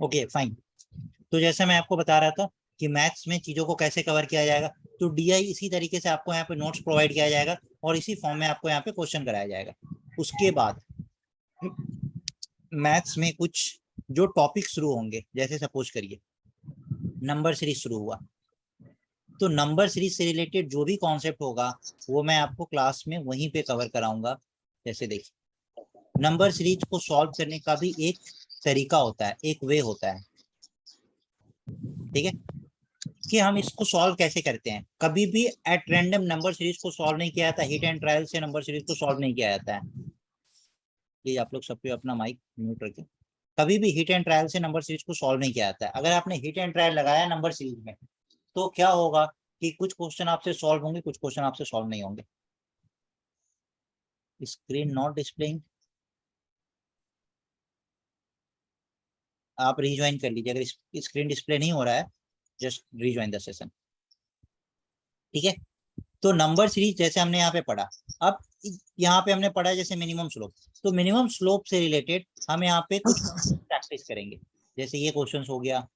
Okay fine. तो जैसे मैं आपको बता रहा था कि मैथ्स में चीजों को कैसे कवर किया जाएगा, तो डीआई इसी तरीके से आपको यहाँ पे नोट्स प्रोवाइड किया जाएगा और इसी फॉर्म में आपको यहाँ पे क्वेश्चन कराया जाएगा। उसके बाद मैथ्स में कुछ जो टॉपिक शुरू होंगे, जैसे सपोज करिए नंबर सीरीज शुरू हुआ, तो नंबर सीरीज से रिलेटेड जो भी कॉन्सेप्ट होगा वो मैं आपको क्लास में वहीं पे कवर कराऊंगा। जैसे देखिए, नंबर सीरीज को सॉल्व करने का भी एक तरीका होता है, एक वे होता है, ठीक है, कि हम इसको सॉल्व कैसे करते हैं। कभी भी एट रैंडम नंबर सीरीज को सॉल्व नहीं किया जाता, हिट एंड ट्रायल से नंबर सीरीज को सॉल्व नहीं किया जाता है। ये आप लोग सब पे अपना माइक म्यूट रखें। कभी भी हिट एंड ट्रायल से नंबर सीरीज को सॉल्व नहीं किया जाता है। अगर आपने हिट एंड ट्रायल लगाया नंबर सीरीज में, तो क्या होगा कि कुछ क्वेश्चन आपसे सॉल्व होंगे, कुछ क्वेश्चन आपसे सॉल्व नहीं होंगे। स्क्रीन नॉट डिस्प्लेइंग, आप रिज्वाइन कर लीजिए। अगर स्क्रीन डिस्प्ले नहीं हो रहा है, जस्ट रिज्वाइन द सेशन, ठीक है। तो नंबर सीरीज जैसे हमने यहाँ पे पढ़ा, अब यहाँ पे हमने पढ़ा जैसे मिनिमम स्लोप, तो मिनिमम स्लोप से रिलेटेड हम यहाँ पे कुछ प्रैक्टिस करेंगे। जैसे ये क्वेश्चंस हो गया,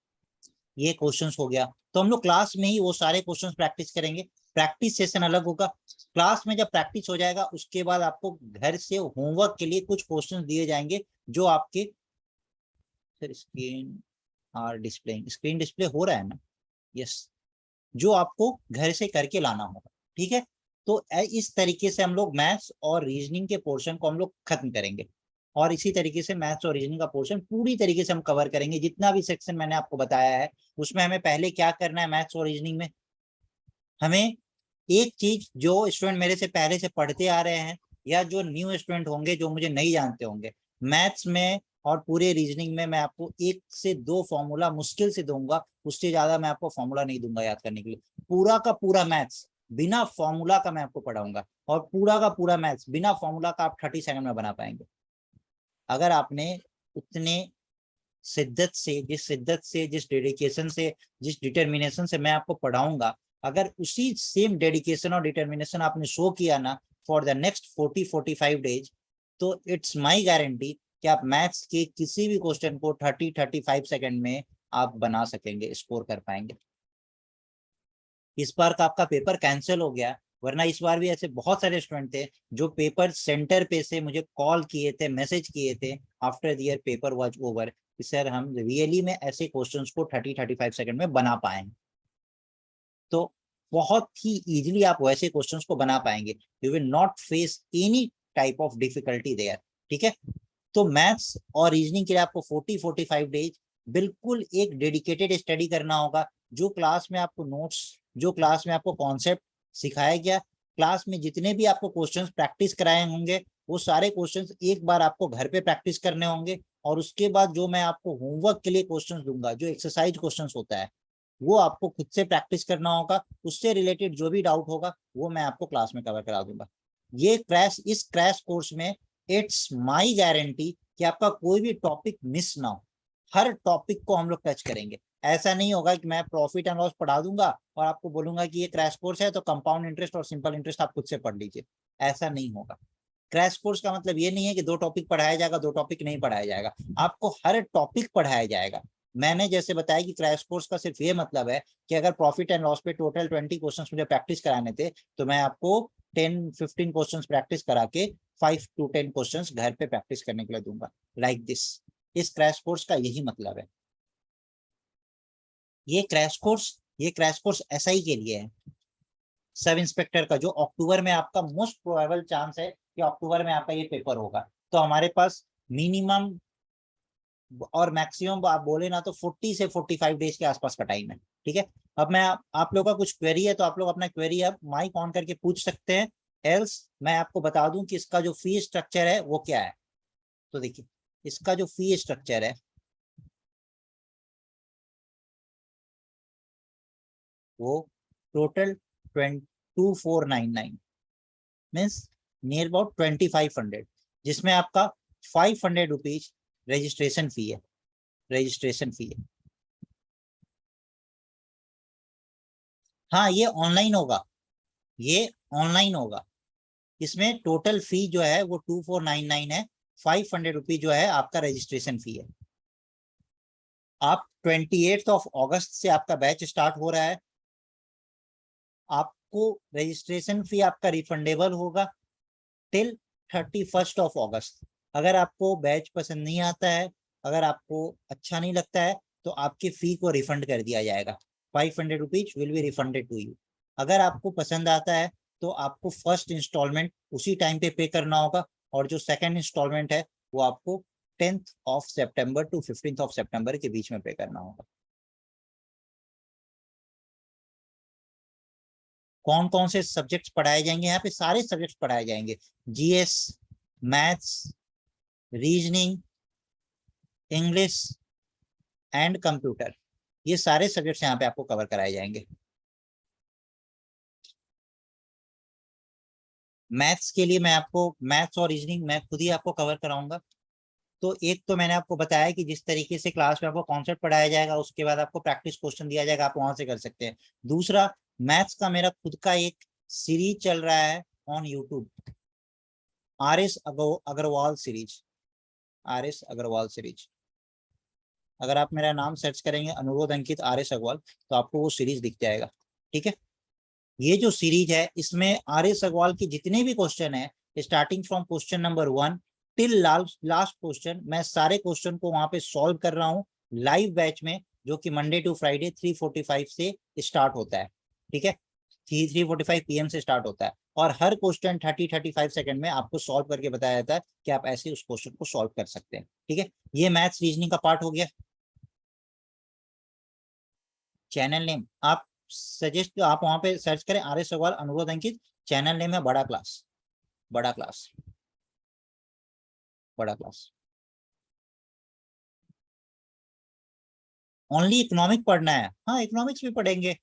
ये क्वेश्चंस हो गया, तो हम लोग क्लास में ही वो सारे क्वेश्चंस प्रैक्टिस करेंगे। प्रैक्टिस सेशन अलग होगा। क्लास में जब प्रैक्टिस हो जाएगा उसके बाद आपको घर से होमवर्क के लिए कुछ क्वेश्चंस दिए जाएंगे जो आपके, sir screen are displaying, screen display हो रहा है ना, यस, जो आपको घर से करके लाना होगा, ठीक है। तो इस तरीके से हम लोग मैथ्स और रीजनिंग के पोर्शन को हम लोग खत्म करेंगे, और इसी तरीके से मैथ्स और रीजनिंग का पोर्शन पूरी तरीके से हम कवर करेंगे। जितना भी सेक्शन मैंने आपको बताया है उसमें हमें पहले क्या करना है, मैथ्स और रीजनिंग में हमें एक चीज जो स्टूडेंट मेरे से पहले से पढ़ते आ रहे हैं या जो न्यू स्टूडेंट होंगे जो मुझे नहीं जानते होंगे, मैथ्स में और पूरे रीजनिंग में मैं आपको 1 से 2 फॉर्मूला मुश्किल से दूंगा, उससे ज्यादा मैं आपको फॉर्मूला नहीं दूंगा याद करने के लिए। पूरा का पूरा मैथ्स बिना फॉर्मूला का मैं आपको पढ़ाऊंगा, और पूरा का पूरा मैथ्स बिना फॉर्मूला का आप 30 सेकंड में बना पाएंगे। अगर आपने उतने शिद्दत से, जिस डेडिकेशन से, जिस डिटर्मिनेशन से मैं आपको पढ़ाऊंगा, अगर उसी सेम डेडिकेशन और डिटर्मिनेशन आपने शो किया ना फॉर द नेक्स्ट 40-45 डेज, तो इट्स माई गारंटी कि आप मैथ्स के किसी भी क्वेश्चन को 30-35 सेकंड में आप बना सकेंगे, स्कोर कर पाएंगे। इस बार का आपका पेपर कैंसिल हो गया, वरना इस बार भी ऐसे बहुत सारे स्टूडेंट थे जो पेपर सेंटर पे से मुझे कॉल किए थे, मैसेज किए थे after their paper was over, कि सर हम रियली में ऐसे क्वेश्चंस को 30-35 सेकंड में बना पाए। तो बहुत ही इजीली आप वैसे क्वेश्चंस को बना पाएंगे। You will not face any type of difficulty there, ठीक है। तो मैथ्स और रीजनिंग के लिए आपको 40-45 डेज बिल्कुल एक डेडिकेटेड स्टडी करना होगा। जो क्लास में आपको नोट्स, जो क्लास में आपको कॉन्सेप्ट सिखाया गया, क्लास में जितने भी आपको क्वेश्चंस प्रैक्टिस कराए होंगे, वो सारे क्वेश्चंस एक बार आपको घर पे प्रैक्टिस करने होंगे। और उसके बाद जो मैं आपको होमवर्क के लिए क्वेश्चंस दूंगा, जो एक्सरसाइज क्वेश्चंस होता है, वो आपको खुद से प्रैक्टिस करना होगा। उससे रिलेटेड जो भी डाउट होगा वो मैं आपको क्लास में कवर करा दूंगा। इस क्रैश कोर्स में इट्स माई गारंटी कि आपका कोई भी टॉपिक मिस ना हो। हर टॉपिक को हम लोग टच करेंगे। ऐसा नहीं होगा कि मैं प्रॉफिट एंड लॉस पढ़ा दूंगा और आपको बोलूंगा कि ये क्रैश कोर्स है तो कंपाउंड इंटरेस्ट और सिंपल इंटरेस्ट आप खुद से पढ़ लीजिए। ऐसा नहीं होगा। क्रैश कोर्स का मतलब ये नहीं है कि 2 टॉपिक पढ़ाया जाएगा, 2 टॉपिक नहीं पढ़ाया जाएगा, आपको हर टॉपिक पढ़ाया जाएगा। मैंने जैसे बताया कि क्रैश कोर्स का सिर्फ ये मतलब है कि अगर प्रॉफिट एंड लॉस पे टोटल 20 क्वेश्चन मुझे प्रैक्टिस कराने थे, तो मैं आपको 10-15 क्वेश्चन प्रैक्टिस करा के 5 to 10 क्वेश्चन घर पे प्रैक्टिस करने के लिए दूंगा, लाइक दिस। इस क्रैश कोर्स का यही मतलब है। ये क्रैश कोर्स एसआई के लिए है, सब इंस्पेक्टर का, जो अक्टूबर में आपका मोस्ट प्रोबेबल चांस है कि अक्टूबर में आपका ये पेपर होगा। तो हमारे पास मिनिमम और मैक्सिमम आप बोले ना तो 40 से 45 डेज के आसपास का टाइम है, ठीक है। अब मैं आप लोगों का कुछ क्वेरी है तो आप लोग अपना क्वेरी अब माइक ऑन करके पूछ सकते हैं, एल्स मैं आपको बता दूं कि इसका जो फी स्ट्रक्चर है वो क्या है। तो देखिए, इसका जो फी स्ट्रक्चर है वो टोटल 2499 मीन्स नियर अबाउट 2500, जिसमें आपका 500 रुपीज रजिस्ट्रेशन फी है, रजिस्ट्रेशन फी है। हाँ ये ऑनलाइन होगा, ये ऑनलाइन होगा। इसमें टोटल फी जो है वो 2499 है, 500 रुपीज जो है आपका रजिस्ट्रेशन फी है। आप 28 अगस्त से आपका बैच स्टार्ट हो रहा है। आपको रजिस्ट्रेशन फी आपका रिफंडेबल होगा टिल 31 अगस्त। अगर आपको बैच पसंद नहीं आता है, अगर आपको अच्छा नहीं लगता है, तो आपकी फी को रिफंड कर दिया जाएगा। 500 rupees will be refunded to you. अगर आपको पसंद आता है तो आपको फर्स्ट इंस्टॉलमेंट उसी टाइम पे पे करना होगा, और जो सेकंड इंस्टॉलमेंट है वो आपको 10 सितंबर टू 15 सितंबर के बीच में पे करना होगा। कौन कौन से सब्जेक्ट्स पढ़ाए जाएंगे? यहाँ पे सारे सब्जेक्ट्स पढ़ाए जाएंगे। GS, maths, reasoning, English and computer, ये सारे सब्जेक्ट्स यहाँ पे आपको कवर कराए जाएंगे। मैथ्स के लिए मैं आपको मैथ्स और रीजनिंग मैं खुद ही आपको कवर कराऊंगा। तो एक तो मैंने आपको बताया कि जिस तरीके से क्लास में आपको कॉन्सेप्ट पढ़ाया जाएगा, उसके बाद आपको प्रैक्टिस क्वेश्चन दिया जाएगा, आप वहां से कर सकते हैं। दूसरा, मैथ्स का मेरा खुद का एक सीरीज चल रहा है on YouTube, R S Agarwal series. R S Agarwal series, अगर आप मेरा नाम सर्च करेंगे अनुरोध अंकित आर एस अग्रवाल, तो आपको वो सीरीज दिख जाएगा। ठीक है, ये जो सीरीज है इसमें आर एस अग्रवाल के जितने भी क्वेश्चन है, starting from question number 1 till last question, मैं सारे क्वेश्चन को वहां पे सॉल्व कर रहा हूँ लाइव बैच में, जो कि मंडे टू फ्राइडे 3:45 से स्टार्ट होता है। ठीक है, 3:45 PM से स्टार्ट होता है, और हर क्वेश्चन 30-35 सेकंड में आपको सॉल्व करके बताया जाता है कि आप ऐसे उस क्वेश्चन को सॉल्व कर सकते हैं। ठीक है, ये मैथ्स रीजनिंग का पार्ट हो गया। चैनल नेम आप सजेस्ट, आप वहां पे सर्च करें आर एस अग्रवाल अनुरोध अंकित। चैनल नेम है बड़ा क्लास, बड़ा क्लास, बड़ा क्लास। ओनली इकोनॉमिक पढ़ना है? हाँ, इकोनॉमिक्स भी पढ़ेंगे।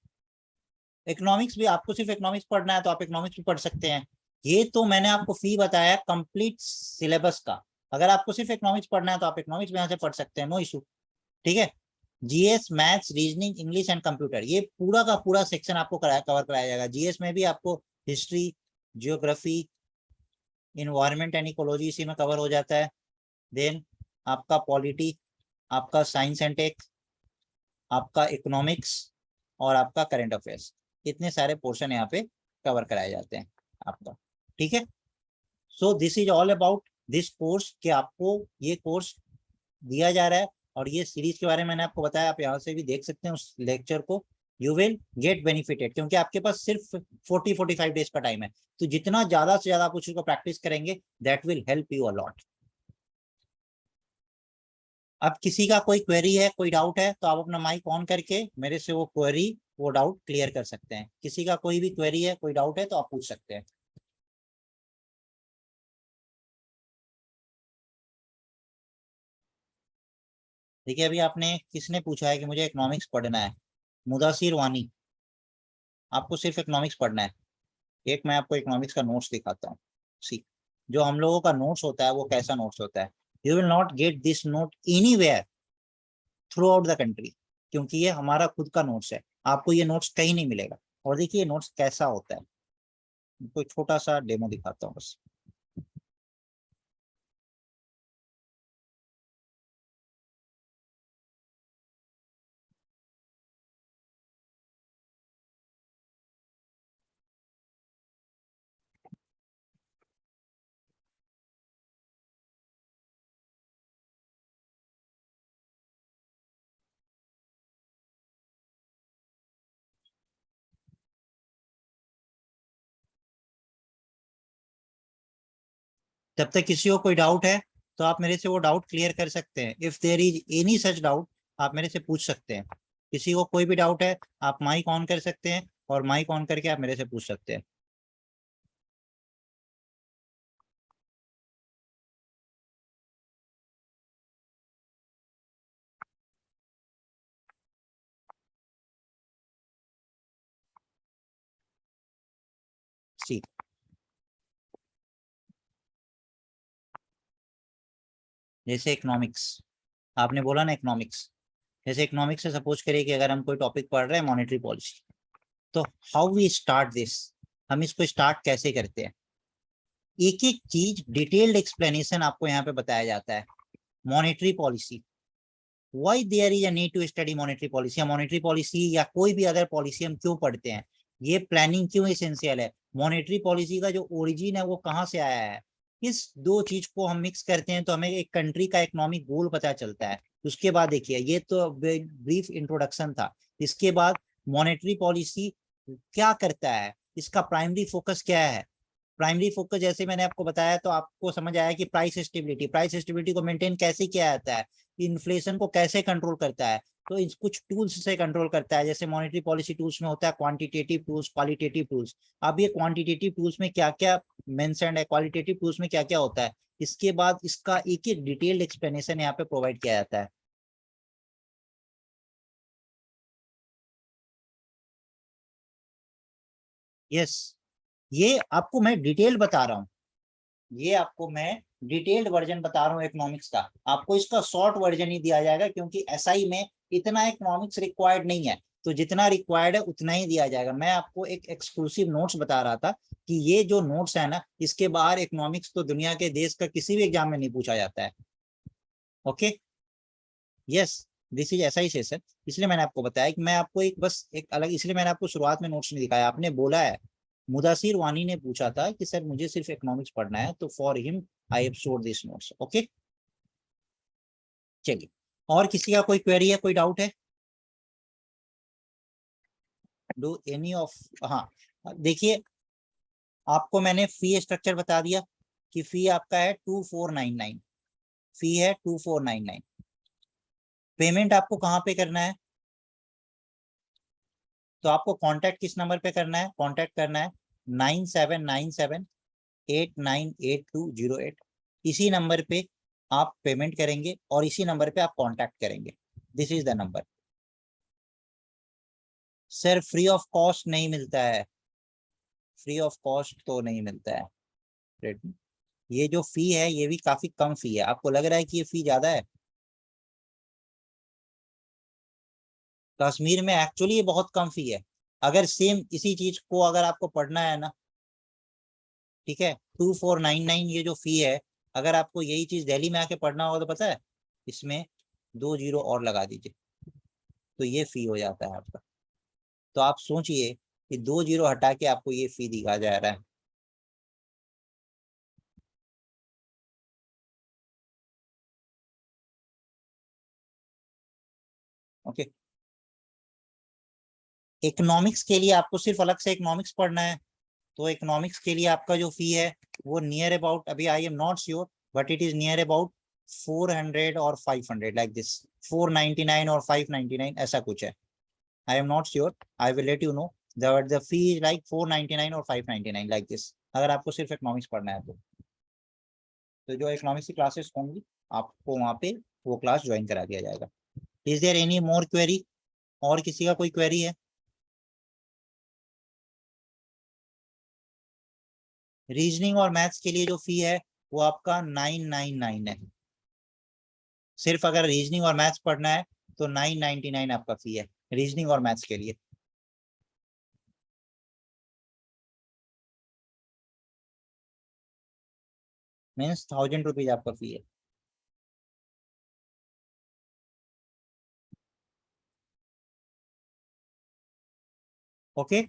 इकोनॉमिक्स भी, आपको सिर्फ इकोनॉमिक्स पढ़ना है तो आप इकोनॉमिक्स भी पढ़ सकते हैं। ये तो मैंने आपको फी बताया कंप्लीट सिलेबस का। अगर आपको सिर्फ इकोनॉमिक्स पढ़ना है तो आप इकोनॉमिक्स भी यहाँ से पढ़ सकते हैं, नो इशू। ठीक है, GS, maths, reasoning, English and computer, ये पूरा का पूरा सेक्शन आपको कवर कराया जाएगा। जीएस में भी आपको history, geography, environment and ecology इसी में कवर हो जाता है। देन आपका पॉलिटी, आपका साइंस एंड टेक, आपका इकोनॉमिक्स, और आपका करंट अफेयर्स, इतने सारे पोर्शन यहाँ पे कवर कराए जाते हैं आपका। ठीक है, so this is all about this course, कि आपको ये कोर्स दिया जा रहा है, और ये सीरीज के बारे में मैंने आपको बताया, आप यहाँ से भी देख सकते हैं उस लेक्चर को। यू विल गेट बेनिफिटेड, क्योंकि आपके पास सिर्फ 40-45 डेज का टाइम है, तो जितना ज्यादा से ज्यादा आप उस चीज को प्रैक्टिस करेंगे, that will help you a lot. अब किसी का कोई क्वेरी है, कोई डाउट है, तो आप अपना माइक ऑन करके मेरे से वो क्वेरी, वो डाउट क्लियर कर सकते हैं। किसी का कोई भी क्वेरी है, कोई डाउट है, तो आप पूछ सकते हैं। देखिए, अभी आपने किसने पूछा है कि मुझे इकोनॉमिक्स पढ़ना है? मुदासिर वानी, आपको सिर्फ इकोनॉमिक्स पढ़ना है। एक मैं आपको इकोनॉमिक्स का नोट्स दिखाता हूँ। सी, जो हम लोगों का नोट्स होता है वो कैसा नोट्स होता है? You will not get this note anywhere through out the country, क्योंकि ये हमारा खुद का नोट्स है। आपको ये नोट्स कहीं नहीं मिलेगा। और देखिए ये नोट्स कैसा होता है, कोई छोटा सा डेमो दिखाता हूँ बस। जब तक किसी को कोई डाउट है, तो आप मेरे से वो डाउट क्लियर कर सकते हैं। If there is any such doubt, आप मेरे से पूछ सकते हैं। किसी को कोई भी डाउट है, आप माइक ऑन कर सकते हैं, और माइक ऑन करके आप मेरे से पूछ सकते हैं। सी, जैसे इकोनॉमिक्स, आपने बोला ना इकोनॉमिक्स, जैसे इकोनॉमिक्स से सपोज करिए कि अगर हम कोई टॉपिक पढ़ रहे हैं मॉनेटरी पॉलिसी, तो हाउ वी स्टार्ट दिस, हम इसको स्टार्ट कैसे करते हैं? एक एक चीज डिटेल्ड एक्सप्लेनेशन आपको यहाँ पे बताया जाता है। Monetary policy, why there is a need to study monetary policy, या मॉनेटरी पॉलिसी या कोई भी अदर पॉलिसी हम क्यों पढ़ते हैं, ये प्लानिंग क्यों एसेंशियल है, मॉनेटरी पॉलिसी का जो ओरिजिन है वो कहाँ से आया है, इस दो चीज को हम मिक्स करते हैं तो हमें एक कंट्री का इकोनॉमिक गोल पता चलता है। उसके बाद देखिए, ये तो ब्रीफ इंट्रोडक्शन था। इसके बाद मॉनेटरी पॉलिसी क्या करता है, इसका प्राइमरी फोकस क्या है। प्राइमरी फोकस जैसे मैंने आपको बताया तो आपको समझ आया कि प्राइस स्टेबिलिटी, प्राइस स्टेबिलिटी को मेंटेन कैसे किया जाता है, इन्फ्लेशन को कैसे कंट्रोल करता है, तो इन कुछ टूल्स से कंट्रोल करता है। जैसे मॉनेटरी पॉलिसी टूल्स में होता है क्वांटिटेटिव टूल्स, क्वालिटेटिव टूल्स। अब ये क्वांटिटेटिव टूल्स में क्या क्या मेंशन्ड है, क्वालिटेटिव टूल्स में क्या क्या होता है, इसके बाद इसका एक एक डिटेल्ड एक्सप्लेनेशन यहाँ पे प्रोवाइड किया जाता है। यस, ये आपको मैं डिटेल बता रहा हूँ, ये आपको मैं डिटेल्ड वर्जन बता रहा हूँ इकोनॉमिक्स का। आपको इसका शॉर्ट वर्जन ही दिया जाएगा क्योंकि एसआई में इतना इकोनॉमिक्स रिक्वायर्ड नहीं है, तो जितना रिक्वायर्ड है उतना ही दिया जाएगा। मैं आपको एक एक्सक्लूसिव नोट्स बता रहा था कि ये जो नोट्स है ना, इसके बाहर इकोनॉमिक्स तो दुनिया के देश का किसी भी एग्जाम में नहीं पूछा जाता है। ओके, यस, दिस इज ऐसा ही सेशन। इसलिए मैंने आपको बताया कि मैं आपको एक बस एक अलग, इसलिए मैंने आपको शुरुआत में नोट्स नहीं दिखाया। आपने बोला है, मुदासिर वानी ने पूछा था कि सर मुझे सिर्फ इकोनॉमिक्स पढ़ना है, तो for him I have showed this notes. Okay, चलिए, और किसी का कोई क्वेरी है, कोई डाउट है? डू एनी ऑफ, हाँ, देखिए, आपको मैंने फी स्ट्रक्चर बता दिया कि फी आपका है 2499, फी है 2499। पेमेंट आपको कहाँ पे करना है, तो आपको कांटेक्ट किस नंबर पे करना है, कांटेक्ट करना है 9797898208। इसी नंबर पे आप पेमेंट करेंगे और इसी नंबर पे आप कांटेक्ट करेंगे। This is the number. Sir free of cost नहीं मिलता है, फ्री ऑफ कॉस्ट तो नहीं मिलता है Redmi। ये जो फी है ये भी काफी कम फी है, आपको लग रहा है कि ये फी ज्यादा है, कश्मीर में एक्चुअली ये बहुत कम फी है। अगर सेम इसी चीज को अगर आपको पढ़ना है ना, ठीक है, 2499 ये जो फी है, अगर आपको यही चीज दिल्ली में आके पढ़ना होगा तो पता है, इसमें 2 जीरो और लगा दीजिए तो ये फी हो जाता है आपका। तो आप सोचिए कि 2 जीरो हटा के आपको ये फी दिया जा रहा है। ओके, इकोनॉमिक्स के लिए आपको सिर्फ अलग से इकोनॉमिक्स पढ़ना है, तो इकोनॉमिक्स के लिए आपका जो फी है वो नियर अबाउट, अभी I am not sure, but it is near about 400 और 500 लाइक दिस, 499 और 599 ऐसा कुछ है। I am not sure, I will let you know. The fee is like 499 और 599 लाइक दिस, अगर आपको सिर्फ इकोनॉमिक्स पढ़ना है तो जो इकोनॉमिक्स की क्लासेस होंगी आपको वहाँ पे वो क्लास ज्वाइन करा दिया जाएगा। Is there any more query, और किसी का कोई क्वेरी है? रीजनिंग और मैथ्स के लिए जो फी है वो आपका 999 है। सिर्फ अगर रीजनिंग और मैथ्स पढ़ना है तो 999 आपका फी है रीजनिंग और मैथ्स के लिए। मीन्स 1000 रुपीज आपका फी है। ओके,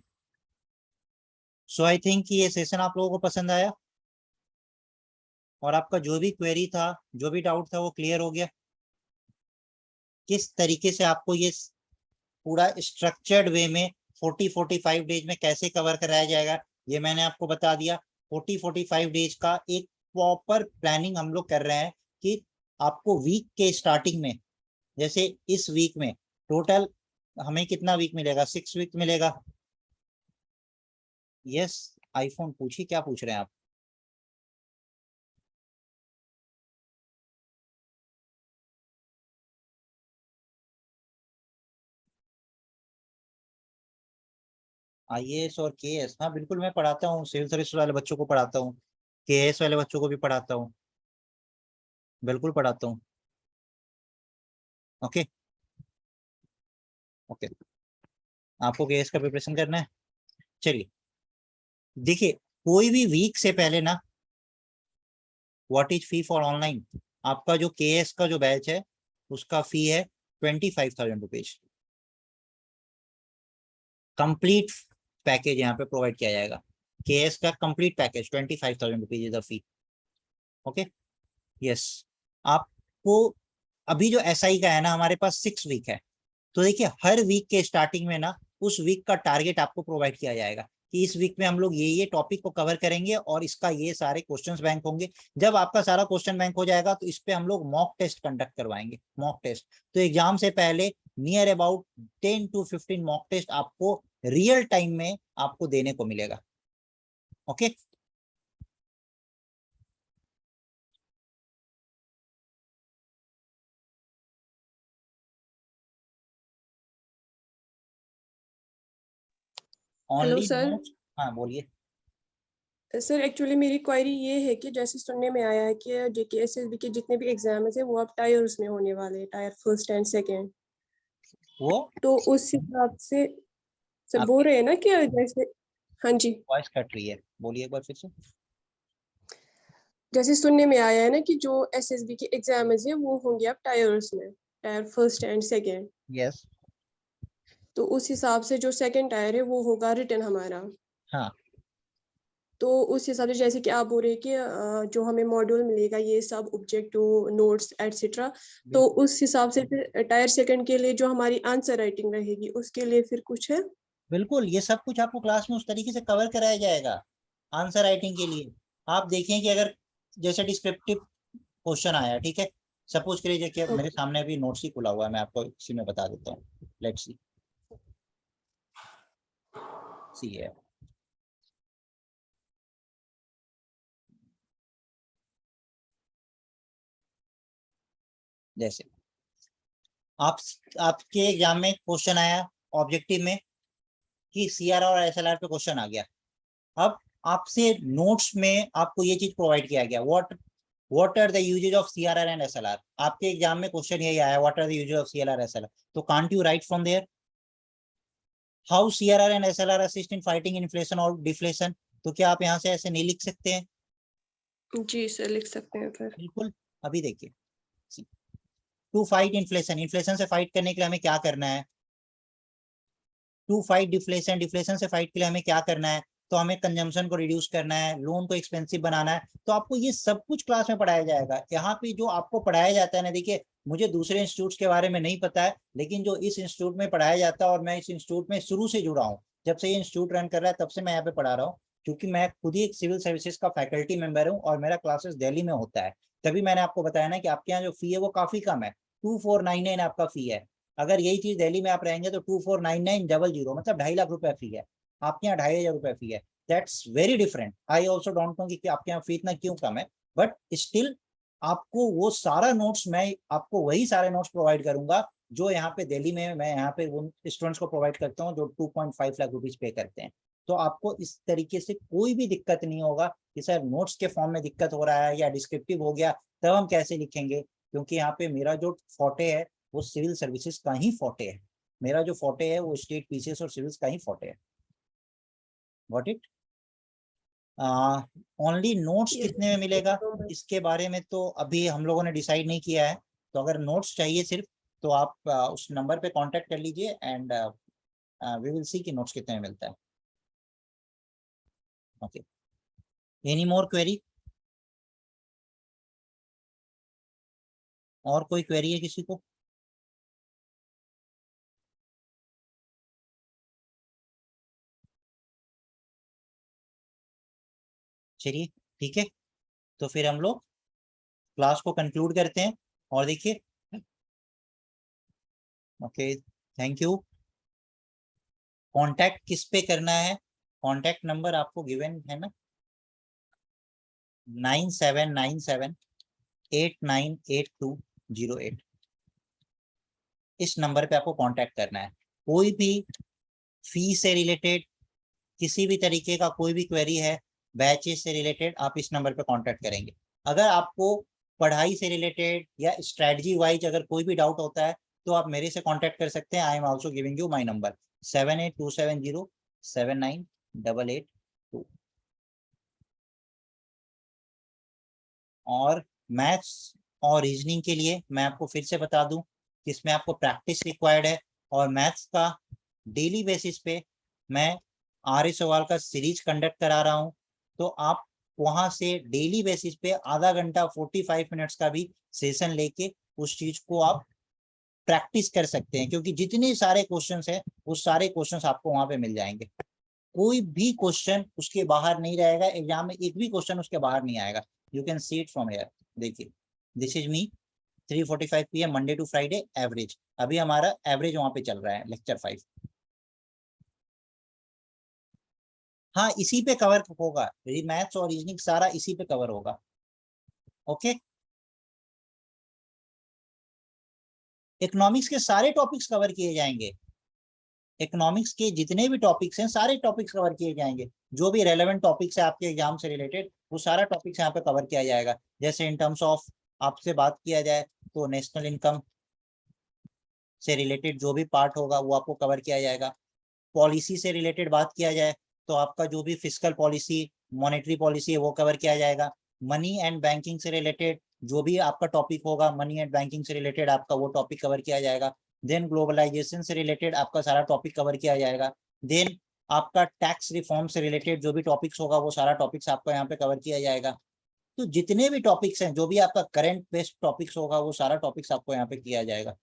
सो आई थिंक ये सेशन आप लोगों को पसंद आया और आपका जो भी क्वेरी था, जो भी डाउट था वो क्लियर हो गया। किस तरीके से आपको ये पूरा स्ट्रक्चर्ड वे में 40-45 डेज में कैसे कवर कराया जाएगा ये मैंने आपको बता दिया। 40-45 डेज का एक प्रॉपर प्लानिंग हम लोग कर रहे हैं कि आपको वीक के स्टार्टिंग में, जैसे इस वीक में टोटल हमें कितना वीक मिलेगा, 6 वीक मिलेगा। यस, आईफोन पूछिए, क्या पूछ रहे हैं आप? आईएएस और केएस, हाँ बिल्कुल, मैं पढ़ाता हूँ, सिविल सर्विस वाले बच्चों को पढ़ाता हूँ, केएस वाले बच्चों को भी पढ़ाता हूँ, बिल्कुल पढ़ाता हूँ। ओके, ओके, आपको केएस का प्रिपरेशन करना है, चलिए। देखिए, कोई भी वीक से पहले ना, what is fee for online, आपका जो केएस का जो बैच है उसका फी है 25,000 रुपीज। कंप्लीट पैकेज यहाँ पे प्रोवाइड किया जाएगा। केएस का complete package 25,000 rupees is the fee. Okay yes. आपको अभी जो एसआई का है ना, हमारे पास 6 वीक है, तो देखिए हर वीक के स्टार्टिंग में ना उस वीक का टारगेट आपको प्रोवाइड किया जाएगा कि इस वीक में हम लोग ये टॉपिक को कवर करेंगे और इसका ये सारे क्वेश्चंस बैंक होंगे। जब आपका सारा क्वेश्चन बैंक हो जाएगा तो इस पे हम लोग मॉक टेस्ट कंडक्ट करवाएंगे। मॉक टेस्ट तो एग्जाम से पहले near about 10 to 15 mock test आपको रियल टाइम में आपको देने को मिलेगा। Okay hello only sir. Notes. हाँ बोलिए। सर एक्चुअली मेरी क्वेरी ये है कि जैसे सुनने में आया है कि जेकेएसएसबी के जितने भी एग्जाम्स हैं वो अब टायर्स में होने वाले हैं, टायर फर्स्ट एंड सेकेंड। वो तो उस हिसाब से सर बोल आपकी रहे हैं ना कि जैसे, हाँ जी, वॉइस कट रही है, बोलिए एक बार फिर से। जैसे सुनने में आया है ना कि जो एसएसबी के एग्जाम्स हैं वो होंगे अब टायर्स में, tyre first and second. Yes. तो उस हिसाब से जो सेकेंड टायर है वो होगा रिटन हमारा। हाँ तो उस हिसाब से जैसे कि आप बोल रहे हैं कि जो हमें मॉड्यूल मिलेगा ये सब ऑब्जेक्टिव नोट्स एटसेट्रा, तो बिल्कुल उस हिसाब से फिर टायर सेकंड के लिए जो हमारी आंसर राइटिंग रहेगी उसके लिए फिर कुछ है। बिल्कुल, ये सब कुछ आपको क्लास में उस तरीके से कवर कराया जाएगा। आंसर राइटिंग के लिए आप देखें कि अगर जैसे डिस्क्रिप्टिव क्वेश्चन आया, ठीक है, सपोज करिए कि मेरे सामने अभी नोट्स ही खुला हुआ है, मैं आपको इसी में बता देता हूँ। लेट्स सी है। जैसे आप आपके एग्जाम में क्वेश्चन आया ऑब्जेक्टिव में कि सीआरआर और एसएलआर पे क्वेश्चन आ गया। अब आपसे नोट्स में आपको ये चीज प्रोवाइड किया गया, what are the uses of CRR and SLR. आपके एग्जाम में क्वेश्चन यही आया, what are the uses of CRR SLR, तो can't you write from there how CRR and SLR assist in fighting inflation और deflation. तो क्या आप यहाँ से ऐसे नहीं लिख सकते हैं? जी सर लिख सकते हैं फिर। बिल्कुल। अभी देखिए, टू फाइट इन्फ्लेशन, इन्फ्लेशन से फाइट करने के लिए हमें क्या करना है? टू फाइट डिफ्लेशन, डिफ्लेशन से फाइट के लिए हमें क्या करना है? तो हमें कंजम्पशन को रिड्यूस करना है, लोन को एक्सपेंसिव बनाना है। तो आपको ये सब कुछ क्लास में पढ़ाया जाएगा। यहाँ पे जो आपको पढ़ाया जाता है ना, देखिए मुझे दूसरे इंस्टीट्यूट के बारे में नहीं पता है, लेकिन जो इस इंस्टीट्यूट में पढ़ाया जाता है, और मैं इस इंस्टीट्यूट में शुरू से जुड़ा हूँ, जब से ये इंस्टीट्यूट रन कर रहा है तब से मैं यहाँ पे पढ़ा रहा हूँ, क्योंकि मैं खुद ही एक सिविल सर्विसेज का फैकल्टी मेंबर हूँ और मेरा क्लासेस दिल्ली में होता है। तभी मैंने आपको बताया ना कि आपके यहाँ जो फी है वो काफी कम है, 2499 आपका फी है। अगर यही चीज दिल्ली में आप रहेंगे तो 249900, मतलब 2.5 लाख रुपए फी है। आपके यहाँ 2,500 रुपए फी है। That's very different. I also don't know कि आपके यहाँ फी इतना क्यों कम है, बट स्टिल आपको वो सारा नोट्स, मैं आपको वही सारे नोट्स प्रोवाइड करूंगा जो यहाँ पे दिल्ली में मैं यहाँ पे उन स्टूडेंट्स को प्रोवाइड करता हूँ जो 2.5 लाख रुपीज पे करते हैं। तो आपको इस तरीके से कोई भी दिक्कत नहीं होगा कि सर नोट्स के फॉर्म में दिक्कत हो रहा है या डिस्क्रिप्टिव हो गया तब हम कैसे लिखेंगे, क्योंकि यहाँ पे मेरा जो फोटे है वो सिविल सर्विसेज का ही फोटे है। मेरा जो फोटे है वो स्टेट पीसीएस और सिविल्स का ही फोटे है। Got it? Only notes yes कितने में मिलेगा सर। इसके बारे में तो अभी हम लोगों ने डिसाइड नहीं किया है। तो अगर नोट्स चाहिए सिर्फ, तो आप उस नंबर पे कांटेक्ट कर लीजिए एंड वी विल सी कि नोट्स कितने में मिलता है। Okay, any more query? और कोई क्वेरी है किसी को? चलिए ठीक है, तो फिर हम लोग क्लास को कंक्लूड करते हैं। और देखिए, ओके, थैंक यू। कांटेक्ट किस पे करना है? कांटेक्ट नंबर आपको गिवन है ना, 9797898208। इस नंबर पे आपको कांटेक्ट करना है। कोई भी फी से रिलेटेड, किसी भी तरीके का कोई भी क्वेरी है, बैचेस से रिलेटेड, आप इस नंबर पे कांटेक्ट करेंगे। अगर आपको पढ़ाई से रिलेटेड या स्ट्रेटजी वाइज अगर कोई भी डाउट होता है तो आप मेरे से कांटेक्ट कर सकते हैं। I am also giving you my number 7827079882। और मैथ्स और रीजनिंग के लिए मैं आपको फिर से बता दूं कि इसमें आपको प्रैक्टिस रिक्वायर्ड है, और मैथ्स का डेली बेसिस पे मैं आर्य सवाल का सीरीज कंडक्ट करा रहा हूं, तो आप वहां से डेली बेसिस पे आधा घंटा 45 मिनट्स का भी सेशन लेके उस चीज को आप प्रैक्टिस कर सकते हैं, क्योंकि जितने सारे क्वेश्चंस हैं वो सारे क्वेश्चंस आपको वहां पे मिल जाएंगे। कोई भी क्वेश्चन उसके बाहर नहीं रहेगा, एग्जाम में एक भी क्वेश्चन उसके बाहर नहीं आएगा। You can see it from here. देखिए, this is me 3:45 PM Monday to Friday average. अभी हमारा एवरेज वहां पे चल रहा है लेक्चर 5। हाँ, इसी पे कवर होगा, मैथ्स और रीजनिंग सारा इसी पे कवर होगा। ओके, इकोनॉमिक्स के सारे टॉपिक्स कवर किए जाएंगे। इकोनॉमिक्स के जितने भी टॉपिक्स हैं सारे टॉपिक्स कवर किए जाएंगे। जो भी रेलेवेंट टॉपिक्स है आपके एग्जाम से रिलेटेड, वो सारा टॉपिक्स यहाँ पे कवर किया जाएगा। जैसे इन टर्म्स ऑफ आपसे बात किया जाए तो नेशनल इनकम से रिलेटेड जो भी पार्ट होगा वो आपको कवर किया जाएगा। पॉलिसी से रिलेटेड बात किया जाए तो आपका जो भी फिस्कल पॉलिसी, मॉनेटरी पॉलिसी है वो कवर किया जाएगा। मनी एंड बैंकिंग से रिलेटेड जो भी आपका टॉपिक होगा, मनी एंड बैंकिंग से रिलेटेड आपका वो टॉपिक कवर किया जाएगा। देन ग्लोबलाइजेशन से रिलेटेड आपका सारा टॉपिक कवर किया जाएगा। देन आपका टैक्स रिफॉर्म से रिलेटेड जो भी टॉपिक्स होगा वो सारा टॉपिक्स आपका यहाँ पे कवर किया जाएगा। तो जितने भी टॉपिक्स हैं, जो भी आपका करंट बेस्ड टॉपिक्स होगा वो सारा टॉपिक्स आपको यहाँ पे किया जाएगा।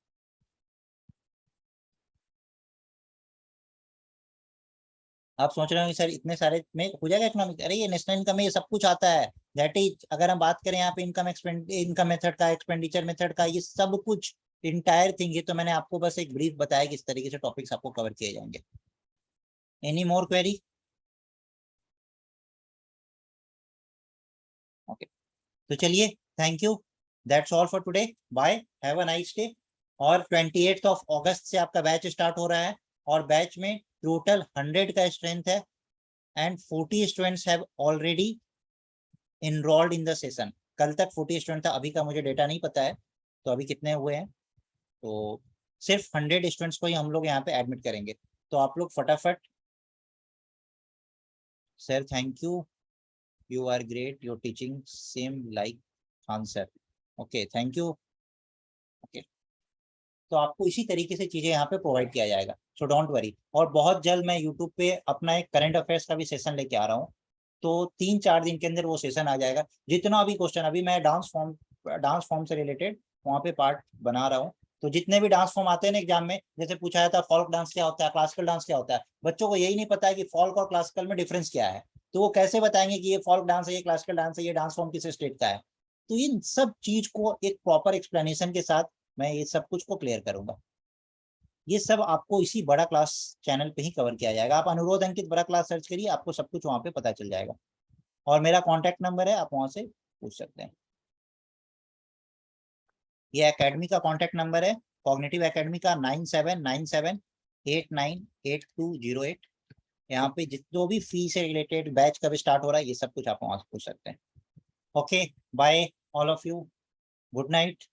आप सोच रहे हो सर इतने सारे में हो जाएगा इकोनॉमिक? अरे ये नेशनल इनकम है, ये सब कुछ आता है। दैट इज, अगर हम बात करें यहाँ पे इनकम मेथड का, एक्सपेंडिचर मेथड का, ये सब कुछ इंटायर थिंग। ये तो मैंने आपको बस एक ब्रीफ बताया कि इस तरीके से टॉपिक्स आपको कवर किए जाएंगे। Any more query? ओके, तो चलिए, thank you, that's all for today, bye, have a nice day. और 28 अगस्त से आपका बैच स्टार्ट हो रहा है, और बैच में टोटल 100 का स्ट्रेंथ है, and 40 students have already enrolled in the session. कल तक 40 स्टूडेंट था, अभी का मुझे डेटा नहीं पता है तो अभी कितने हुए हैं। तो सिर्फ 100 स्टूडेंट्स को ही हम लोग यहाँ पे एडमिट करेंगे। तो आप लोग फटाफट, sir thank you, you are great, your teaching same like answer. Okay, thank you. Okay, तो आपको इसी तरीके से चीजें यहाँ पे प्रोवाइड किया जाएगा, सो डोंट वरी। और बहुत जल्द मैं यूट्यूब पे अपना एक करंट अफेयर्स का भी सेशन लेके आ रहा हूँ, तो 3-4 दिन के अंदर वो सेशन आ जाएगा। जितना भी क्वेश्चन, अभी मैं डांस फॉर्म से रिलेटेड वहाँ पे पार्ट बना रहा हूँ, तो जितने भी डांस फॉर्म आते हैं ना एग्जाम में, जैसे पूछा जाता है फॉल्क डांस क्या होता है, क्लासिकल डांस क्या होता है, बच्चों को यही नहीं पता है कि फॉल्क और क्लासिकल में डिफरेंस क्या है। तो वो कैसे बताएंगे कि ये फॉल्क डांस है, ये क्लासिकल डांस है, ये डांस फॉर्म किस स्टेट का है। तो इन सब चीज को एक प्रॉपर एक्सप्लेनेशन के साथ मैं ये सब कुछ को क्लियर करूंगा। ये सब आपको इसी बड़ा क्लास चैनल पे ही कवर किया जाएगा। आप अनुरोध अंकित बड़ा क्लास सर्च करिए, आपको सब कुछ वहां पे पता चल जाएगा। और मेरा कॉन्टैक्ट नंबर है, आप वहां से पूछ सकते हैं। ये एकेडमी का कॉन्टैक्ट नंबर है, कॉग्निटिव एकेडमी का 9797898208। यहाँ पे जो भी फी से रिलेटेड, बैच कब स्टार्ट हो रहा है, ये सब कुछ आप वहां से पूछ सकते हैं। Okay, bye all of you, good night.